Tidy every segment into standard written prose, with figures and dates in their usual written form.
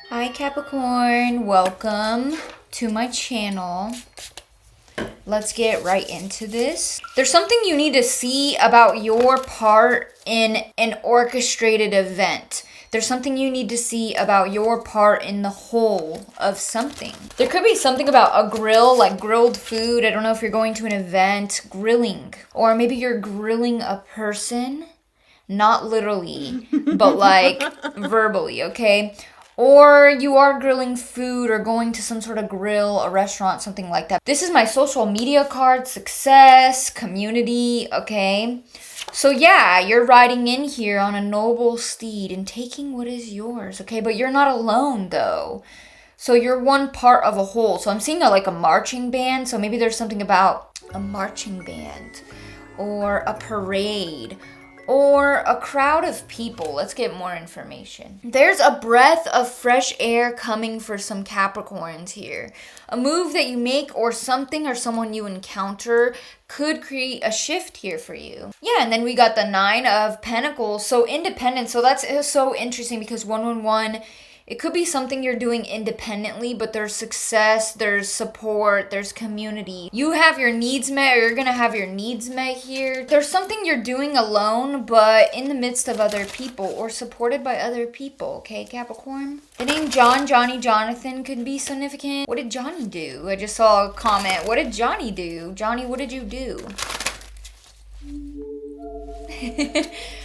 Hi Capricorn, welcome to my channel. Let's get right into this. There's something you need to see about your part in an orchestrated event. There's something you need to see about your part in the whole of something. There could be something about a grill, like grilled food. I don't know if you're going to an event, grilling. Or maybe you're grilling a person. Not literally, but like verbally, okay? Or you are grilling food or going to some sort of grill, a restaurant, something like that. This is my social media card, success, community, okay? So yeah, you're riding in here on a noble steed and taking what is yours, okay? But you're not alone though. So you're one part of a whole. So I'm seeing like a marching band. So maybe there's something about a marching band or a parade or a crowd of people. Let's get more information. There's a breath of fresh air coming for some Capricorns here. A move that you make or something or someone you encounter could create a shift here for you. Yeah, and then we got the 9 of Pentacles. So independent. So that's so interesting because 111, it could be something you're doing independently, but there's success, there's support, there's community. You have your needs met, or you're gonna have your needs met here. There's something you're doing alone, but in the midst of other people or supported by other people, okay, Capricorn? The name John, Johnny, Jonathan could be significant. What did Johnny do? I just saw a comment. What did Johnny do? Johnny, what did you do?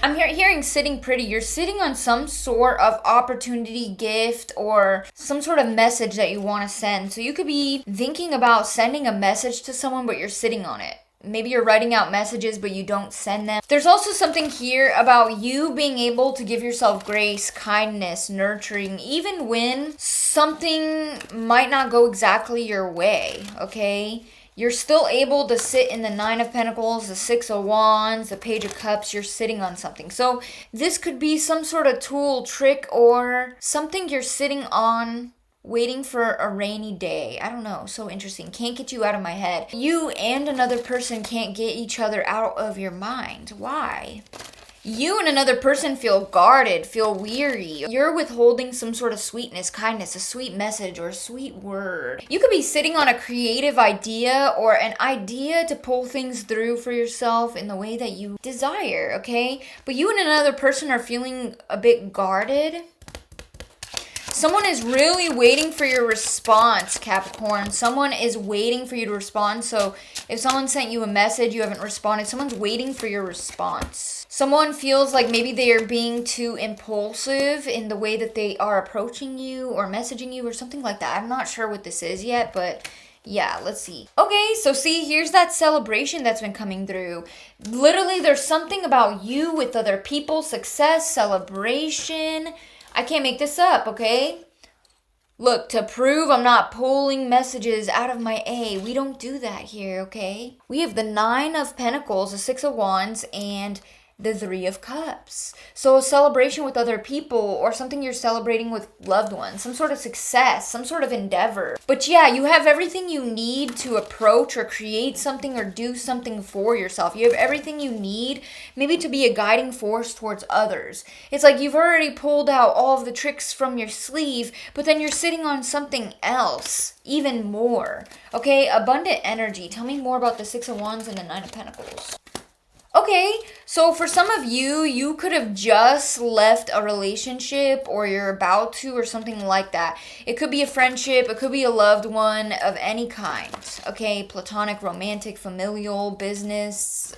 I'm hearing sitting pretty. You're sitting on some sort of opportunity, gift, or some sort of message that you want to send. So you could be thinking about sending a message to someone, but you're sitting on it. Maybe you're writing out messages, but you don't send them. There's also something here about you being able to give yourself grace, kindness, nurturing, even when something might not go exactly your way, okay? You're still able to sit in the 9 of Pentacles, the 6 of Wands, the Page of Cups. You're sitting on something. So this could be some sort of tool, trick, or something you're sitting on waiting for a rainy day. I don't know. So interesting. Can't get you out of my head. You and another person can't get each other out of your mind. Why? You and another person feel guarded, feel weary. You're withholding some sort of sweetness, kindness, a sweet message, or a sweet word. You could be sitting on a creative idea or an idea to pull things through for yourself in the way that you desire, okay? But you and another person are feeling a bit guarded. Someone is really waiting for your response, Capricorn. Someone is waiting for you to respond. So if someone sent you a message, you haven't responded, someone's waiting for your response. Someone feels like maybe they are being too impulsive in the way that they are approaching you or messaging you or something like that. I'm not sure what this is yet, but yeah, let's see. Okay, so see, here's that celebration that's been coming through. Literally, there's something about you with other people, success, celebration. I can't make this up, okay? Look, to prove I'm not pulling messages out of my A, we don't do that here, okay? We have the 9 of Pentacles, the 6 of Wands, and the 3 of Cups. So a celebration with other people or something you're celebrating with loved ones, some sort of success, some sort of endeavor. But yeah, you have everything you need to approach or create something or do something for yourself. You have everything you need maybe to be a guiding force towards others. It's like you've already pulled out all of the tricks from your sleeve, but then you're sitting on something else, even more. Okay, abundant energy. Tell me more about the 6 of Wands and the 9 of Pentacles. Okay, so for some of you, you could have just left a relationship or you're about to or something like that. It could be a friendship, it could be a loved one of any kind. Okay, platonic, romantic, familial, business,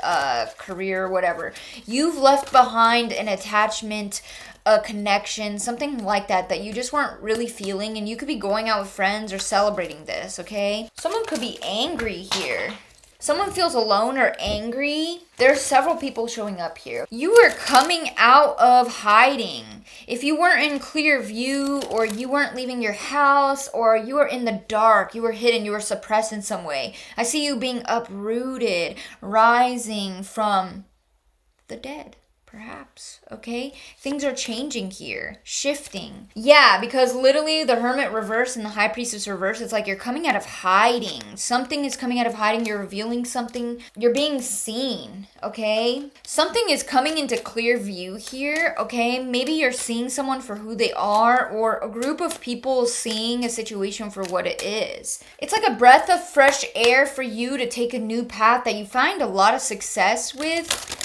career, whatever. You've left behind an attachment, a connection, something like that you just weren't really feeling, and you could be going out with friends or celebrating this, okay? Someone could be angry here. Someone feels alone or angry. There's several people showing up here. You are coming out of hiding. If you weren't in clear view or you weren't leaving your house or you were in the dark, you were hidden, you were suppressed in some way. I see you being uprooted, rising from the dead. Perhaps, okay? Things are changing here, shifting. Yeah, because literally the Hermit reverse and the High Priestess reverse, it's like you're coming out of hiding. Something is coming out of hiding. You're revealing something. You're being seen, okay? Something is coming into clear view here, okay? Maybe you're seeing someone for who they are, or a group of people seeing a situation for what it is. It's like a breath of fresh air for you to take a new path that you find a lot of success with.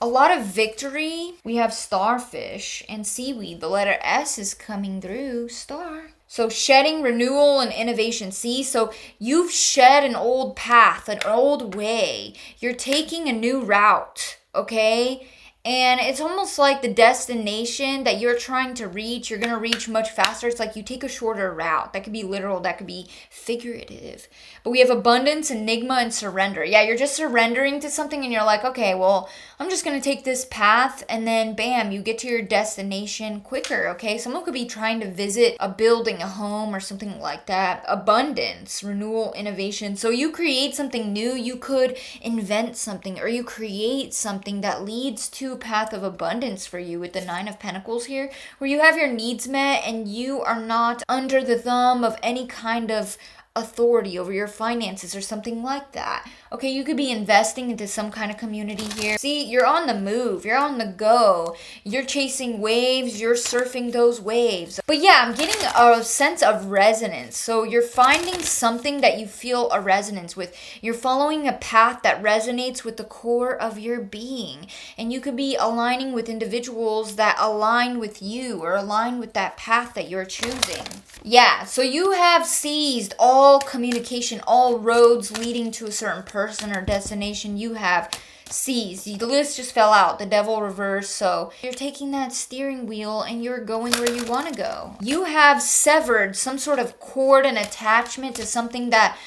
A lot of victory. We have starfish and seaweed. The letter S is coming through. Star. So shedding, renewal, and innovation. See, so you've shed an old path, an old way. You're taking a new route, okay? And it's almost like the destination that you're trying to reach, you're going to reach much faster. It's like you take a shorter route. That could be literal, that could be figurative. But we have abundance, enigma, and surrender. Yeah, you're just surrendering to something and you're like, okay, well, I'm just going to take this path, and then bam, you get to your destination quicker, okay? Someone could be trying to visit a building, a home, or something like that. Abundance, renewal, innovation. So you create something new. You could invent something, or you create something that leads to a path of abundance for you with the Nine of Pentacles here, where you have your needs met and you are not under the thumb of any kind of authority over your finances or something like that. Okay, you could be investing into some kind of community here. See, you're on the move. You're on the go. You're chasing waves. You're surfing those waves. But yeah, I'm getting a sense of resonance. So you're finding something that you feel a resonance with. You're following a path that resonates with the core of your being. And you could be aligning with individuals that align with you or align with that path that you're choosing. Yeah, so you have seized all communication, all roads leading to a certain person or destination. You have seized. The list just fell out. The Devil reverse. So you're taking that steering wheel and you're going where you want to go. You have severed some sort of cord and attachment to something that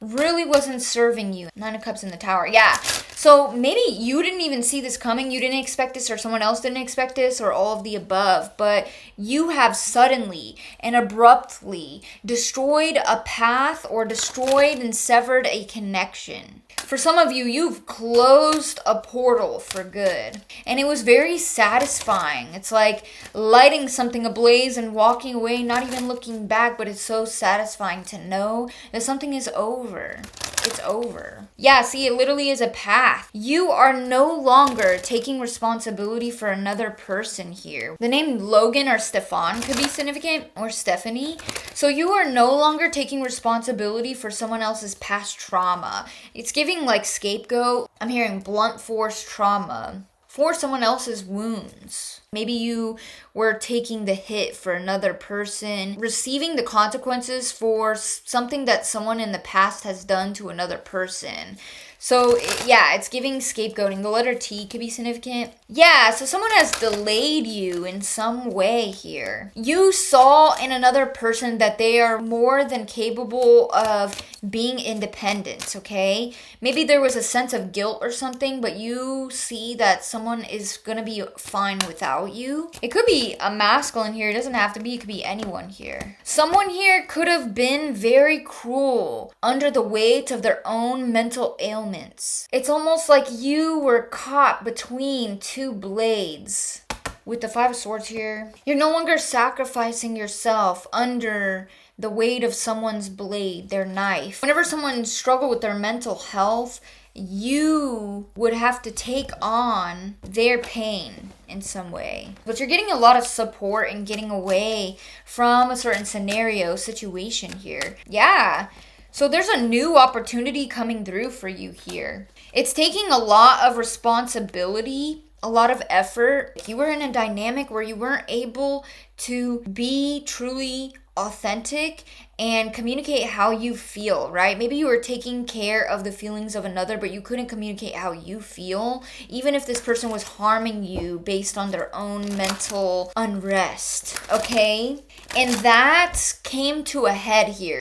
really wasn't serving you. Nine of Cups in the Tower. Yeah. So maybe you didn't even see this coming. You didn't expect this, or someone else didn't expect this, or all of the above. But you have suddenly and abruptly destroyed a path or destroyed and severed a connection. For some of you, you've closed a portal for good. And it was very satisfying. It's like lighting something ablaze and walking away, not even looking back, but it's so satisfying to know that something is over. It's over. Yeah, see, it literally is a path. You are no longer taking responsibility for another person here. The name Logan or Stefan could be significant, or Stephanie. So you are no longer taking responsibility for someone else's past trauma. It's giving like scapegoat. I'm hearing blunt force trauma for someone else's wounds. Maybe you were taking the hit for another person, receiving the consequences for something that someone in the past has done to another person. So, yeah, it's giving scapegoating. The letter T could be significant. Yeah, so someone has delayed you in some way here. You saw in another person that they are more than capable of being independent, okay? Maybe there was a sense of guilt or something, but you see that someone is going to be fine without you. It could be a masculine here. It doesn't have to be. It could be anyone here. Someone here could have been very cruel under the weight of their own mental ailments. It's almost like you were caught between two blades. With the Five of Swords here, you're no longer sacrificing yourself under the weight of someone's blade, their knife. Whenever someone struggled with their mental health, you would have to take on their pain in some way. But you're getting a lot of support and getting away from a certain scenario, situation here. Yeah. So there's a new opportunity coming through for you here. It's taking a lot of responsibility, a lot of effort. You were in a dynamic where you weren't able to be truly authentic and communicate how you feel, right? Maybe you were taking care of the feelings of another, but you couldn't communicate how you feel, even if this person was harming you based on their own mental unrest, okay? And that came to a head here.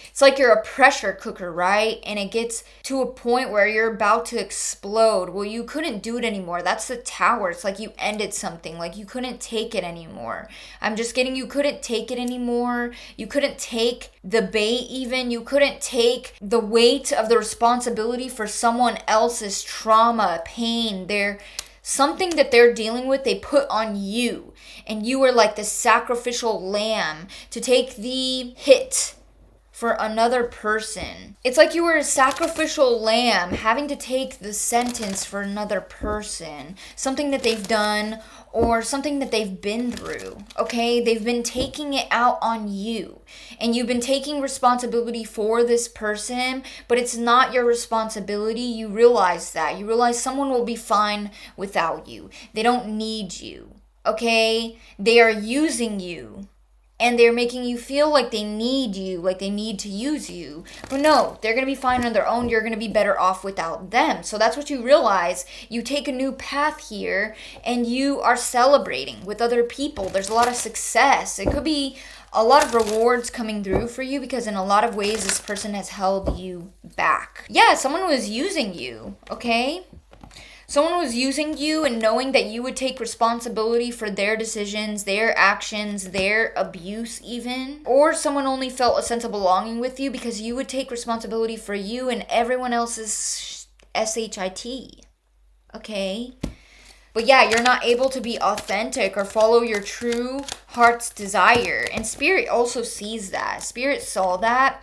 It's like you're a pressure cooker, right? And it gets to a point where you're about to explode. Well, you couldn't do it anymore. That's the Tower. It's like you ended something. Like you couldn't take it anymore. I'm just getting you couldn't take it anymore. You couldn't take the bait even. You couldn't take the weight of the responsibility for someone else's trauma, pain, their something that they're dealing with, they put on you. And you are like the sacrificial lamb to take the hit for another person. It's like you were a sacrificial lamb having to take the sentence for another person. Something that they've done or something that they've been through, okay? They've been taking it out on you. And you've been taking responsibility for this person, but it's not your responsibility. You realize that. You realize someone will be fine without you. They don't need you, okay? They are using you. And they're making you feel like they need you, like they need to use you. But no, they're going to be fine on their own. You're going to be better off without them. So that's what you realize. You take a new path here and you are celebrating with other people. There's a lot of success. It could be a lot of rewards coming through for you because in a lot of ways this person has held you back. Yeah, someone was using you, okay? Someone was using you and knowing that you would take responsibility for their decisions, their actions, their abuse even. Or someone only felt a sense of belonging with you because you would take responsibility for you and everyone else's SHIT. Okay? But yeah, you're not able to be authentic or follow your true heart's desire. And Spirit also sees that. Spirit saw that.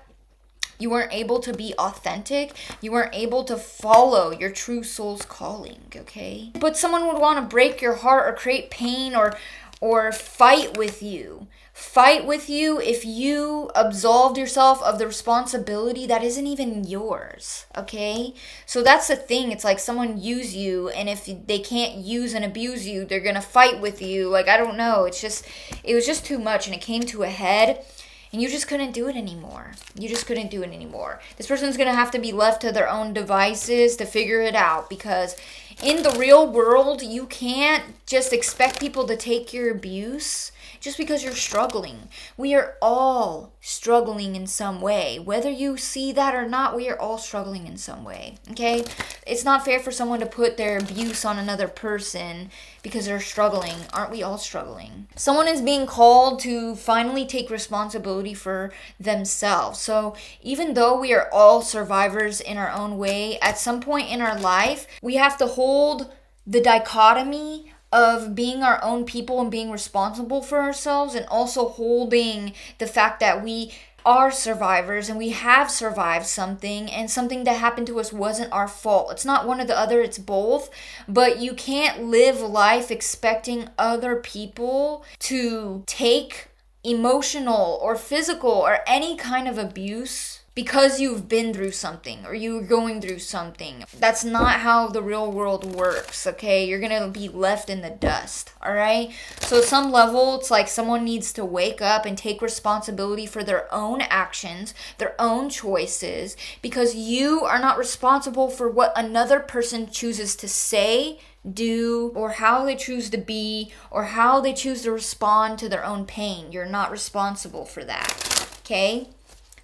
You weren't able to be authentic. You weren't able to follow your true soul's calling, okay? But someone would want to break your heart or create pain or fight with you. Fight with you if you absolved yourself of the responsibility that isn't even yours, okay? So that's the thing. It's like someone use you, and if they can't use and abuse you, they're going to fight with you. Like, I don't know. It was just too much, and it came to a head. And you just couldn't do it anymore. You just couldn't do it anymore. This person's going to have to be left to their own devices to figure it out. Because in the real world, you can't just expect people to take your abuse just because you're struggling. We are all struggling in some way. Whether you see that or not, we are all struggling in some way. Okay? It's not fair for someone to put their abuse on another person because they're struggling. Aren't we all struggling? Someone is being called to finally take responsibility for themselves. So even though we are all survivors in our own way, at some point in our life, we have to hold the dichotomy of being our own people and being responsible for ourselves, and also holding the fact that we are survivors and we have survived something, and something that happened to us wasn't our fault. It's not one or the other, it's both. But you can't live life expecting other people to take emotional or physical or any kind of abuse because you've been through something or you're going through something. That's not how the real world works, okay? You're gonna be left in the dust, all right? So at some level, it's like someone needs to wake up and take responsibility for their own actions, their own choices, because you are not responsible for what another person chooses to say, do, or how they choose to be, or how they choose to respond to their own pain. You're not responsible for that, okay?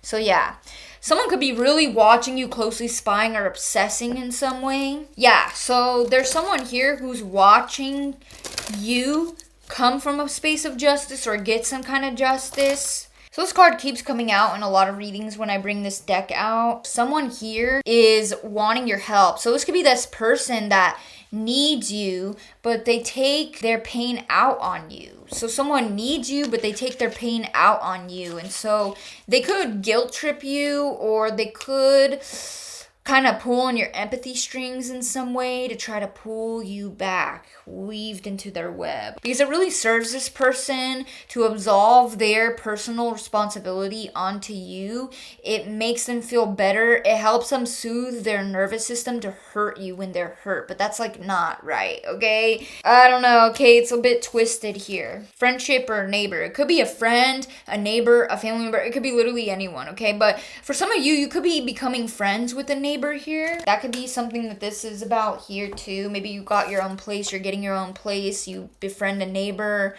So yeah, someone could be really watching you closely, spying or obsessing in some way. Yeah, so there's someone here who's watching you come from a space of justice or get some kind of justice. So this card keeps coming out in a lot of readings when I bring this deck out. Someone here is wanting your help. So this could be this person that needs you, but they take their pain out on you. So someone needs you, but they take their pain out on you. And so they could guilt trip you, or they could kind of pull on your empathy strings in some way to try to pull you back, weaved into their web. Because it really serves this person to absolve their personal responsibility onto you. It makes them feel better. It helps them soothe their nervous system to hurt you when they're hurt. But that's like not right, okay? I don't know, okay? It's a bit twisted here. Friendship or neighbor. It could be a friend, a neighbor, a family member. It could be literally anyone, okay? But for some of you, you could be becoming friends with a neighbor here. That could be something that this is about here too. Maybe you got your own place, you're getting your own place, you befriend a neighbor,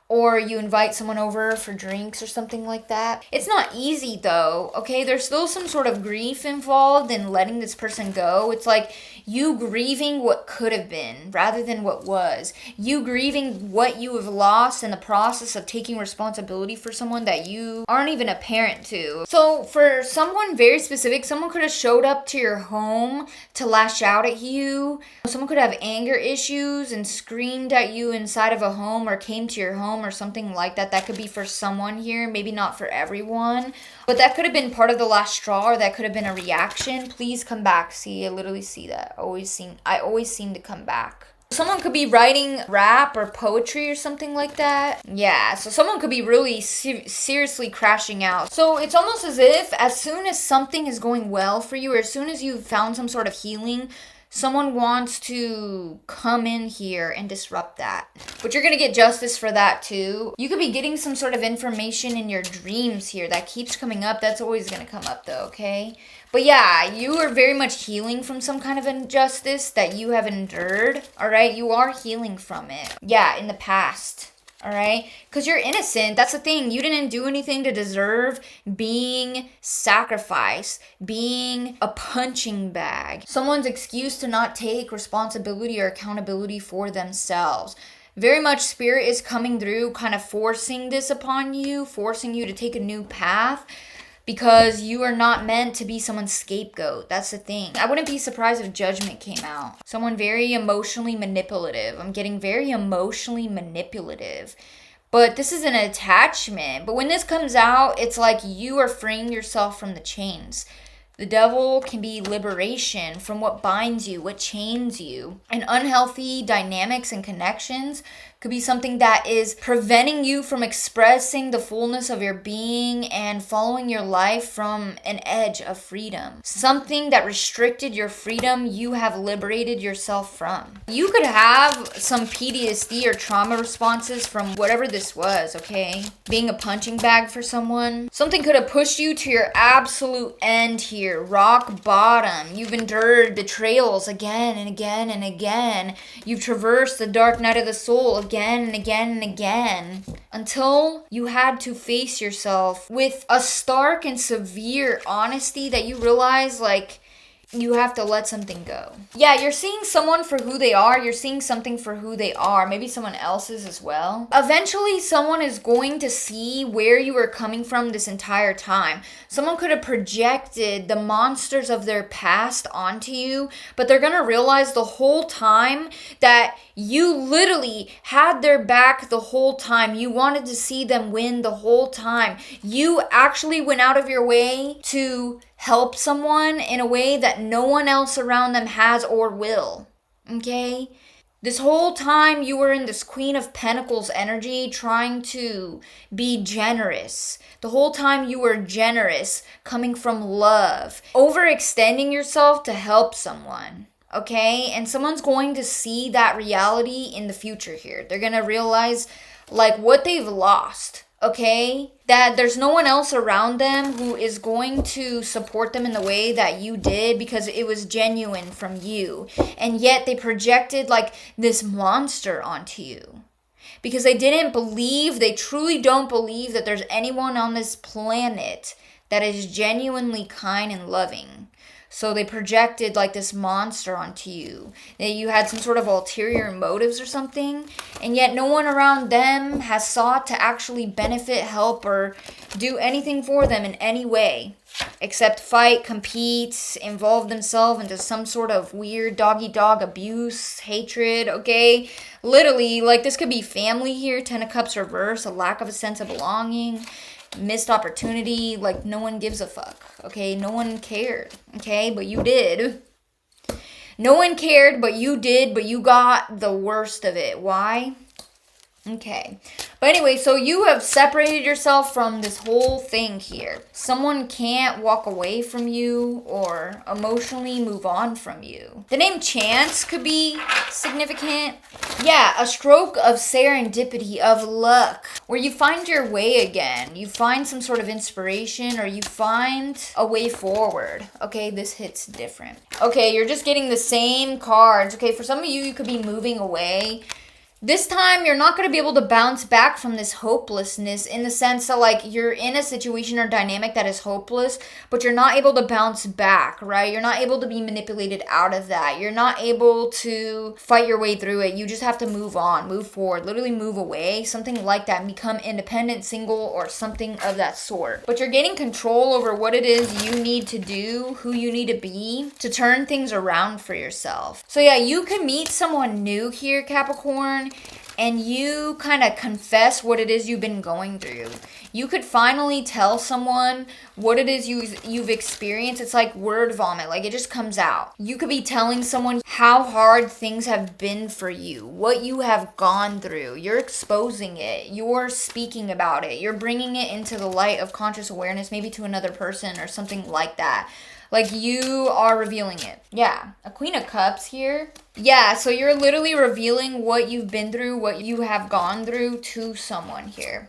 or you invite someone over for drinks or something like that. It's not easy though, okay? There's still some sort of grief involved in letting this person go. It's like you grieving what could have been rather than what was. You grieving what you have lost in the process of taking responsibility for someone that you aren't even a parent to. So for someone very specific, someone could have showed up to your home to lash out at you. Someone could have anger issues and screamed at you inside of a home or came to your home or something like that. That could be for someone here, maybe not for everyone, but that could have been part of the last straw, or that could have been a reaction. Please come back. See, I literally see that. I always seem to come back. Someone could be writing rap or poetry or something like that. Yeah, so someone could be really seriously crashing out. So it's almost as if as soon as something is going well for you, or as soon as you've found some sort of healing, someone wants to come in here and disrupt that. But you're going to get justice for that too. You could be getting some sort of information in your dreams here that keeps coming up. That's always going to come up though, okay? But yeah, you are very much healing from some kind of injustice that you have endured, all right? You are healing from it. Yeah, in the past. All right? Because you're innocent. That's the thing. You didn't do anything to deserve being sacrificed, being a punching bag. Someone's excuse to not take responsibility or accountability for themselves. Very much spirit is coming through, kind of forcing this upon you, forcing you to take a new path. Because you are not meant to be someone's scapegoat. That's the thing. I wouldn't be surprised if judgment came out. Someone very emotionally manipulative. I'm getting very emotionally manipulative. But this is an attachment. But when this comes out, it's like you are freeing yourself from the chains. The devil can be liberation from what binds you, what chains you. And unhealthy dynamics and connections could be something that is preventing you from expressing the fullness of your being and following your life from an edge of freedom. Something that restricted your freedom, you have liberated yourself from. You could have some PTSD or trauma responses from whatever this was, okay? Being a punching bag for someone. Something could have pushed you to your absolute end here, rock bottom. You've endured betrayals again and again and again. You've traversed the dark night of the soul again and again and again, until you had to face yourself with a stark and severe honesty that you realize, like, you have to let something go. Yeah, you're seeing someone for who they are. You're seeing something for who they are. Maybe someone else's as well. Eventually, someone is going to see where you were coming from this entire time. Someone could have projected the monsters of their past onto you, but they're going to realize the whole time that you literally had their back the whole time. You wanted to see them win the whole time. You actually went out of your way to help someone in a way that no one else around them has or will. Okay? This whole time you were in this Queen of Pentacles energy trying to be generous. The whole time you were generous, coming from love, overextending yourself to help someone. Okay? And someone's going to see that reality in the future here. They're going to realize like what they've lost. Okay? That there's no one else around them who is going to support them in the way that you did because it was genuine from you. And yet they projected like this monster onto you. Because they didn't believe, they truly don't believe that there's anyone on this planet that is genuinely kind and loving. So they projected like this monster onto you. That you had some sort of ulterior motives or something. And yet no one around them has sought to actually benefit, help, or do anything for them in any way. Except fight, compete, involve themselves into some sort of weird dog-eat-dog abuse, hatred, okay? Literally, like this could be family here, Ten of Cups reverse, a lack of a sense of belonging. Missed opportunity, like no one gives a fuck, okay? No one cared, okay? But you did. No one cared, but you did, but you got the worst of it. Why? Okay. But anyway, so you have separated yourself from this whole thing here. Someone can't walk away from you or emotionally move on from you. The name Chance could be significant. Yeah, a stroke of serendipity, of luck, where you find your way again. You find some sort of inspiration or you find a way forward. Okay, this hits different. Okay, you're just getting the same cards. Okay, for some of you, you could be moving away. This time, you're not going to be able to bounce back from this hopelessness in the sense that, like, you're in a situation or dynamic that is hopeless, but you're not able to bounce back, right? You're not able to be manipulated out of that. You're not able to fight your way through it. You just have to move on, move forward, literally move away, something like that, and become independent, single, or something of that sort. But you're gaining control over what it is you need to do, who you need to be to turn things around for yourself. So, yeah, you can meet someone new here, Capricorn, and you kind of confess what it is you've been going through. You could finally tell someone what it is you've experienced. It's like word vomit, like it just comes out. You could be telling someone how hard things have been for you, what you have gone through. You're exposing it. You're speaking about it. You're bringing it into the light of conscious awareness, maybe to another person or something like that. Like you are revealing it. Yeah, a Queen of Cups here. Yeah, so you're literally revealing what you've been through, what you have gone through to someone here.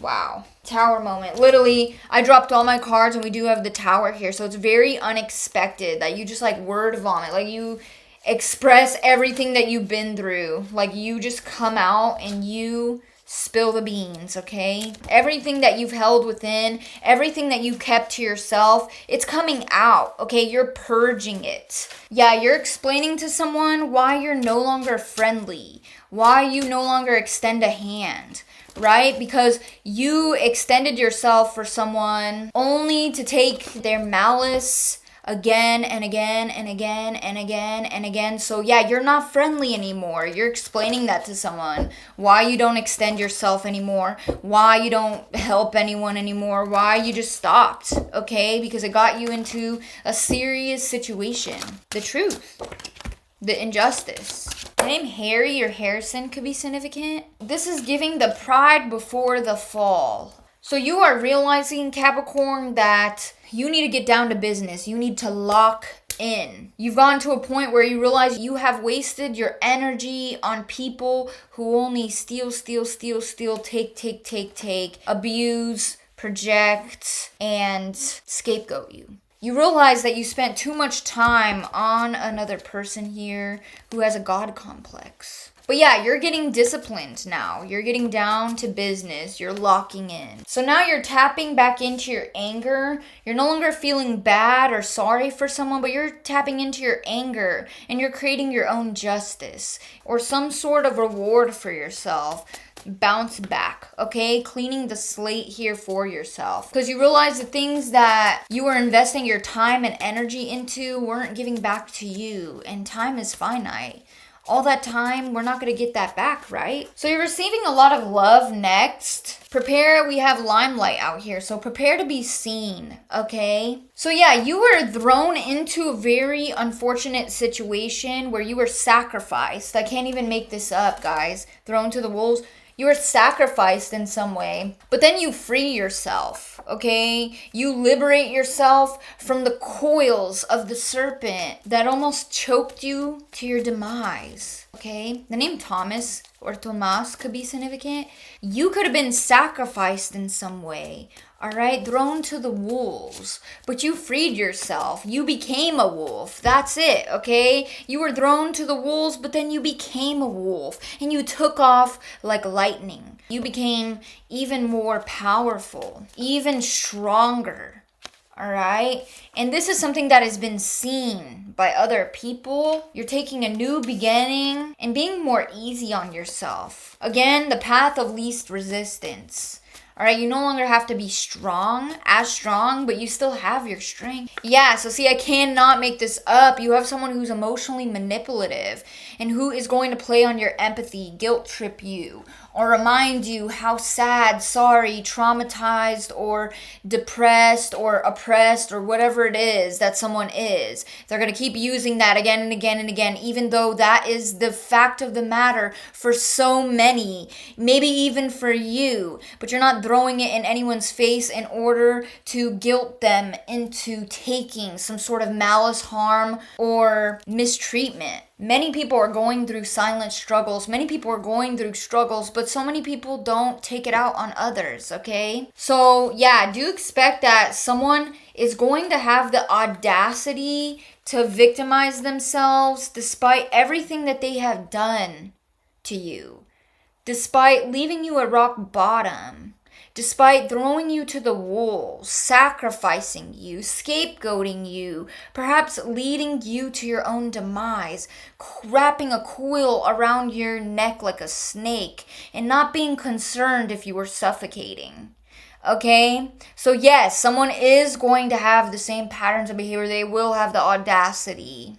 Wow. Tower moment. Literally, I dropped all my cards and we do have the Tower here. So it's very unexpected that you just like word vomit. Like you express everything that you've been through. Like you just come out and you spill the beans, okay? Everything that you've held within, everything that you kept to yourself, it's coming out, okay? You're purging it. Yeah, you're explaining to someone why you're no longer friendly, why you no longer extend a hand, right? Because you extended yourself for someone only to take their malice again and again and again and again and again. So yeah, you're not friendly anymore. You're explaining that to someone. Why you don't extend yourself anymore. Why you don't help anyone anymore. Why you just stopped, okay? Because it got you into a serious situation. The truth. The injustice. The name Harry or Harrison could be significant. This is giving the pride before the fall. So you are realizing, Capricorn, that you need to get down to business. You need to lock in. You've gotten to a point where you realize you have wasted your energy on people who only steal, take, abuse, project, and scapegoat you. You realize that you spent too much time on another person here who has a God complex. But yeah, you're getting disciplined now. You're getting down to business. You're locking in. So now you're tapping back into your anger. You're no longer feeling bad or sorry for someone, but you're tapping into your anger and you're creating your own justice or some sort of reward for yourself. Bounce back, okay? Cleaning the slate here for yourself. Because you realize the things that you were investing your time and energy into weren't giving back to you. And time is finite. All that time, we're not going to get that back, right? So you're receiving a lot of love next. Prepare, we have limelight out here, so prepare to be seen, okay? So yeah, you were thrown into a very unfortunate situation where you were sacrificed. I can't even make this up, guys. Thrown to the wolves. You were sacrificed in some way, but then you free yourself, okay? You liberate yourself from the coils of the serpent that almost choked you to your demise, okay? The name Thomas or Tomas could be significant. You could have been sacrificed in some way, all right? Thrown to the wolves, but you freed yourself. You became a wolf. That's it, okay? You were thrown to the wolves, but then you became a wolf and you took off like lightning. You became even more powerful, even stronger. All right. And this is something that has been seen by other people. You're taking a new beginning and being more easy on yourself. Again, the path of least resistance. All right, you no longer have to be as strong, but you still have your strength. Yeah, so see, I cannot make this up. You have someone who's emotionally manipulative and who is going to play on your empathy, guilt trip you, or remind you how sad, sorry, traumatized, or depressed, or oppressed, or whatever it is that someone is. They're going to keep using that again and again and again, even though that is the fact of the matter for so many, maybe even for you, but you're not throwing it in anyone's face in order to guilt them into taking some sort of malice, harm, or mistreatment. Many people are going through silent struggles. Many people are going through struggles, but so many people don't take it out on others, okay? So yeah, do expect that someone is going to have the audacity to victimize themselves despite everything that they have done to you, despite leaving you at rock bottom, despite throwing you to the wolves, sacrificing you, scapegoating you, perhaps leading you to your own demise, wrapping a coil around your neck like a snake, and not being concerned if you were suffocating. Okay? So yes, someone is going to have the same patterns of behavior. They will have the audacity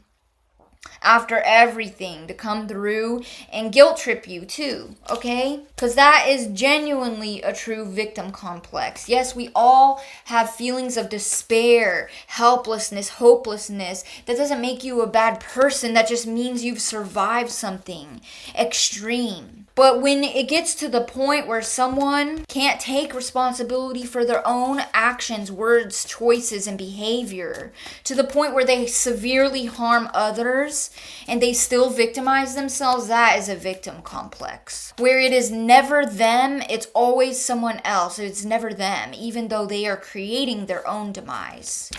after everything to come through and guilt trip you too, okay? Because that is genuinely a true victim complex. Yes, we all have feelings of despair, helplessness, hopelessness. That doesn't make you a bad person. That just means you've survived something extreme. But when it gets to the point where someone can't take responsibility for their own actions, words, choices, and behavior, to the point where they severely harm others and they still victimize themselves, that is a victim complex. Where it is never them, it's always someone else. It's never them, even though they are creating their own demise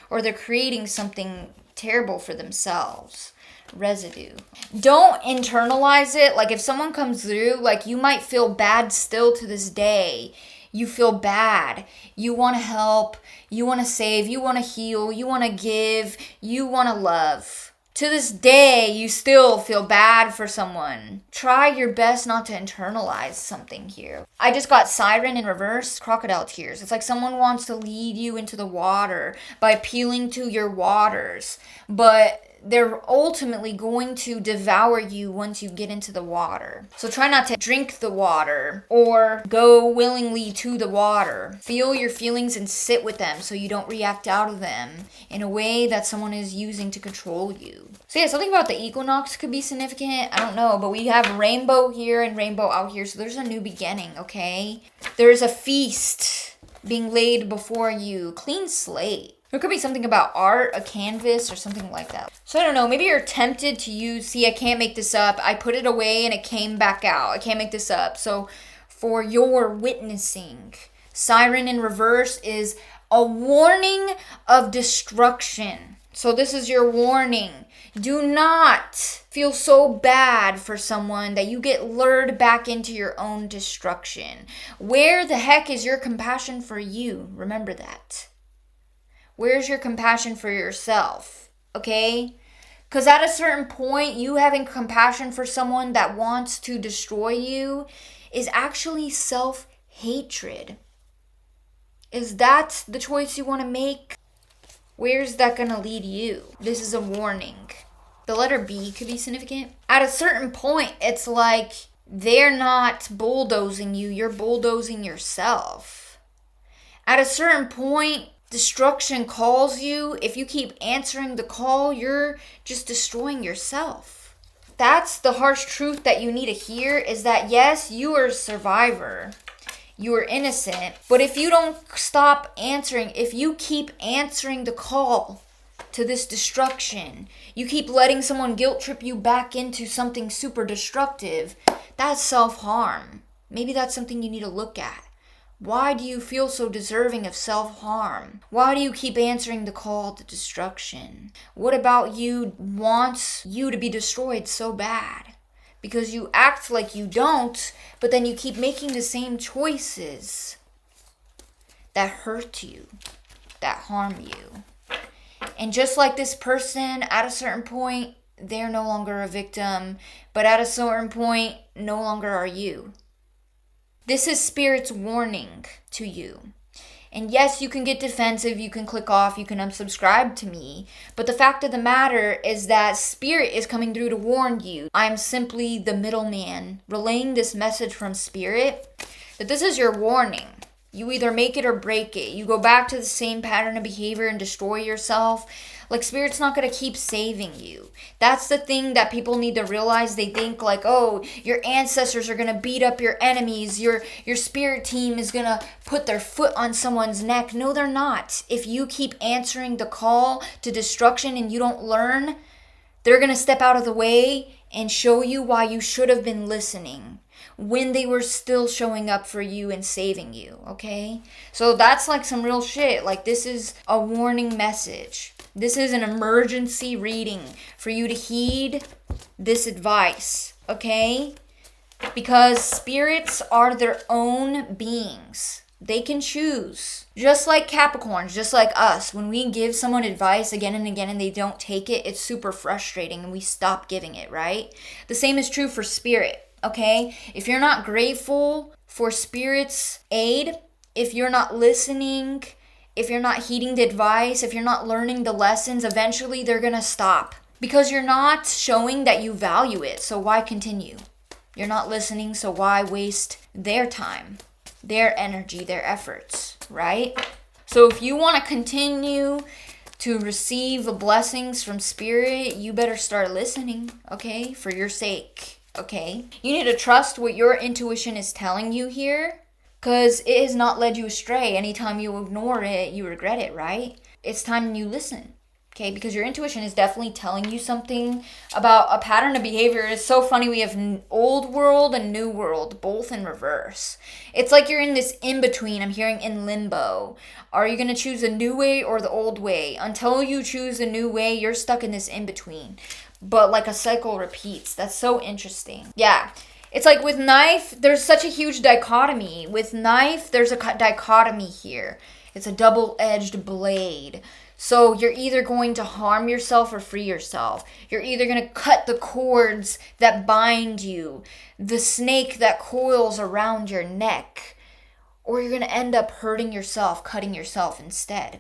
or they're creating something terrible for themselves. Residue. Don't internalize it. Like if someone comes through, like you might feel bad still to this day. You feel bad. You want to help. You want to save. You want to heal. You want to give. You want to love. To this day, you still feel bad for someone. Try your best not to internalize something here. I just got siren in reverse, crocodile tears. It's like someone wants to lead you into the water by appealing to your waters, but they're ultimately going to devour you once you get into the water. So try not to drink the water or go willingly to the water. Feel your feelings and sit with them so you don't react out of them in a way that someone is using to control you. So yeah, something about the equinox could be significant. I don't know, but we have rainbow here and rainbow out here. So there's a new beginning, okay? There's a feast being laid before you. Clean slate. There could be something about art, a canvas, or something like that. So I don't know, maybe you're tempted to use, see, I can't make this up. I put it away and it came back out. I can't make this up. So for your witnessing, siren in reverse is a warning of destruction. So this is your warning. Do not feel so bad for someone that you get lured back into your own destruction. Where the heck is your compassion for you? Remember that. Where's your compassion for yourself? Okay? Because at a certain point, you having compassion for someone that wants to destroy you is actually self-hatred. Is that the choice you want to make? Where's that going to lead you? This is a warning. The letter B could be significant. At a certain point, it's like they're not bulldozing you. You're bulldozing yourself. At a certain point, destruction calls you. If you keep answering the call, you're just destroying yourself. That's the harsh truth that you need to hear, is that yes, you are a survivor. You are innocent. But if you don't stop answering, if you keep answering the call to this destruction, you keep letting someone guilt trip you back into something super destructive, that's self-harm. Maybe that's something you need to look at. Why do you feel so deserving of self-harm? Why do you keep answering the call to destruction? What about you wants you to be destroyed so bad? Because you act like you don't, but then you keep making the same choices that hurt you, that harm you. And just like this person, at a certain point, they're no longer a victim, but at a certain point, no longer are you. This is Spirit's warning to you. And yes, you can get defensive, you can click off, you can unsubscribe to me. But the fact of the matter is that Spirit is coming through to warn you. I'm simply the middleman, relaying this message from Spirit, that this is your warning. You either make it or break it. You go back to the same pattern of behavior and destroy yourself. Like, Spirit's not going to keep saving you. That's the thing that people need to realize. They think like, oh, your ancestors are going to beat up your enemies. Your spirit team is going to put their foot on someone's neck. No, they're not. If you keep answering the call to destruction and you don't learn, they're going to step out of the way and show you why you should have been listening when they were still showing up for you and saving you, okay? So that's like some real shit. Like, this is a warning message. This is an emergency reading for you to heed this advice, okay? Because spirits are their own beings. They can choose. Just like Capricorns, just like us, when we give someone advice again and again and they don't take it, it's super frustrating and we stop giving it, right? The same is true for spirit, okay? If you're not grateful for spirit's aid, if you're not listening, if you're not heeding the advice, if you're not learning the lessons, eventually they're gonna stop. Because you're not showing that you value it, so why continue? You're not listening, so why waste their time, their energy, their efforts, right? So if you want to continue to receive blessings from spirit, you better start listening, okay? For your sake, okay? You need to trust what your intuition is telling you here, because it has not led you astray. Anytime you ignore it, you regret it, right? It's time you listen. Okay, because your intuition is definitely telling you something about a pattern of behavior. It's so funny, we have old world and new world, both in reverse. It's like you're in this in-between. I'm hearing in limbo. Are you going to choose a new way or the old way? Until you choose a new way, you're stuck in this in-between. But like a cycle repeats. That's so interesting. Yeah. It's like with knife, there's such a huge dichotomy. With knife, there's a dichotomy here. It's a double-edged blade. So you're either going to harm yourself or free yourself. You're either going to cut the cords that bind you, the snake that coils around your neck, or you're going to end up hurting yourself, cutting yourself instead.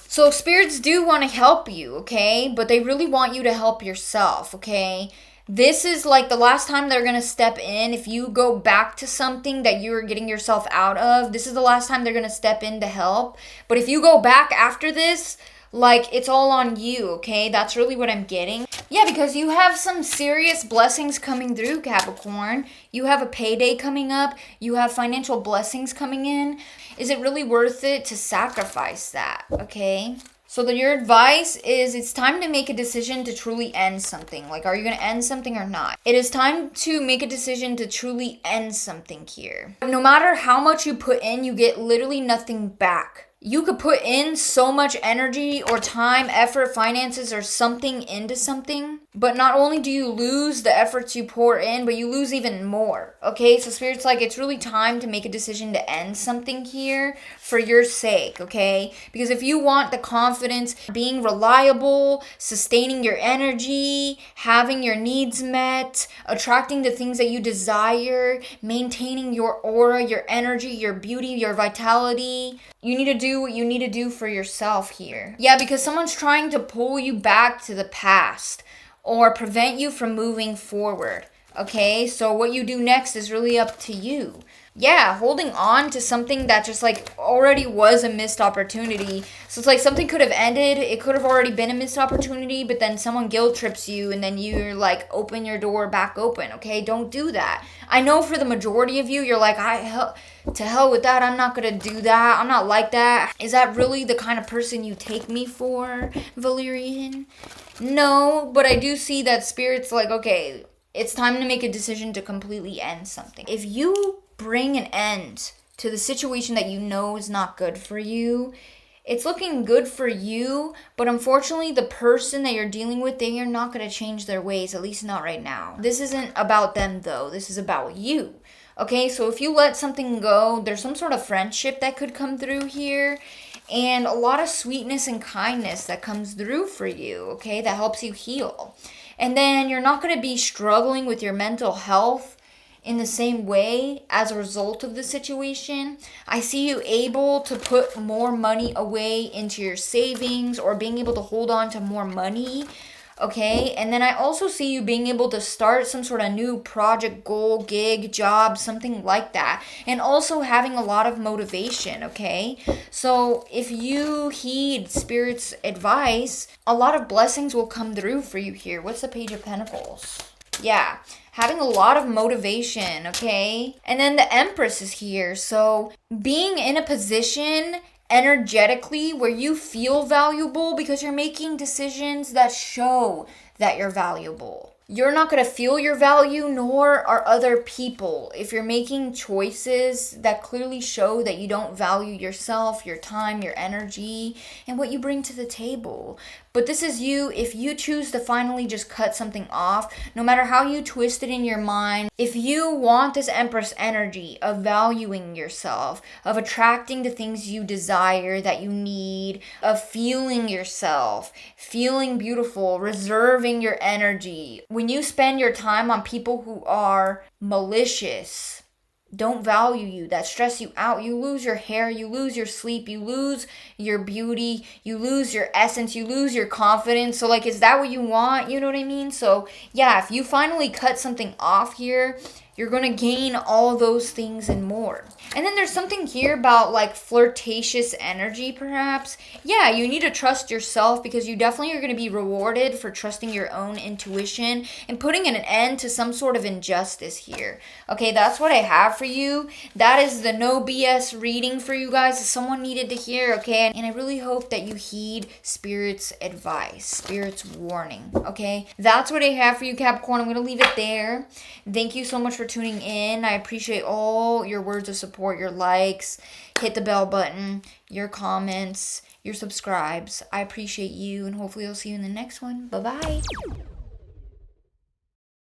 So spirits do want to help you, okay? But they really want you to help yourself, okay? This is like the last time they're going to step in. If you go back to something that you're getting yourself out of, this is the last time they're going to step in to help. But if you go back after this, like, it's all on you, okay? That's really what I'm getting. Yeah, because you have some serious blessings coming through, Capricorn. You have a payday coming up. You have financial blessings coming in. Is it really worth it to sacrifice that, okay? So your advice is it's time to make a decision to truly end something. Like, are you going to end something or not? It is time to make a decision to truly end something here. No matter how much you put in, you get literally nothing back. You could put in so much energy or time, effort, finances, or something into something, but not only do you lose the efforts you pour in, but you lose even more, okay? So Spirit's like, it's really time to make a decision to end something here for your sake, okay? Because if you want the confidence, being reliable, sustaining your energy, having your needs met, attracting the things that you desire, maintaining your aura, your energy, your beauty, your vitality, you need to do what you need to do for yourself here. Yeah, because someone's trying to pull you back to the past or prevent you from moving forward. Okay, so what you do next is really up to you. Yeah, holding on to something that just like already was a missed opportunity. So it's like something could have ended. It could have already been a missed opportunity, but then someone guilt trips you and then you're like, open your door back open. Okay, don't do that. I know for the majority of you, you're like, to hell with that. I'm not going to do that. I'm not like that. Is that really the kind of person you take me for, Valerian? No, but I do see that Spirit's like, okay, it's time to make a decision to completely end something. If you bring an end to the situation that you know is not good for you, it's looking good for you, but unfortunately the person that you're dealing with, they are not going to change their ways, at least not right now. This isn't about them though. This is about you. Okay, so if you let something go, there's some sort of friendship that could come through here and a lot of sweetness and kindness that comes through for you, okay, that helps you heal. And then you're not going to be struggling with your mental health in the same way as a result of the situation. I see you able to put more money away into your savings or being able to hold on to more money. Okay, and then I also see you being able to start some sort of new project, goal, gig, job, something like that. And also having a lot of motivation, okay? So if you heed Spirit's advice, a lot of blessings will come through for you here. What's the Page of Pentacles? Yeah, having a lot of motivation, okay? And then the Empress is here. So being in a position energetically where you feel valuable because you're making decisions that show that you're valuable. you're not going to feel your value, nor are other people. If you're making choices that clearly show that you don't value yourself, your time, your energy, and what you bring to the table. But this is you. If you choose to finally just cut something off, no matter how you twist it in your mind, if you want this Empress energy of valuing yourself, of attracting the things you desire, that you need, of feeling yourself, feeling beautiful, reserving your energy, when you spend your time on people who are malicious, don't value you, that stress you out, you lose your hair, you lose your sleep, you lose your beauty, you lose your essence, you lose your confidence. So like, is that what you want? You know what I mean? So yeah, if you finally cut something off here, you're going to gain all those things and more. And then there's something here about like flirtatious energy, perhaps. Yeah, you need to trust yourself, because you definitely are going to be rewarded for trusting your own intuition and putting an end to some sort of injustice here. Okay, that's what I have for you. That is the no BS reading for you guys. Someone needed to hear, okay? And I really hope that you heed Spirit's advice, Spirit's warning, okay? That's what I have for you, Capricorn. I'm going to leave it there. Thank you so much for tuning in. I appreciate all your words of support, your likes, hit the bell button, your comments, your subscribes. I appreciate you, and hopefully I'll see you in the next one. Bye-bye.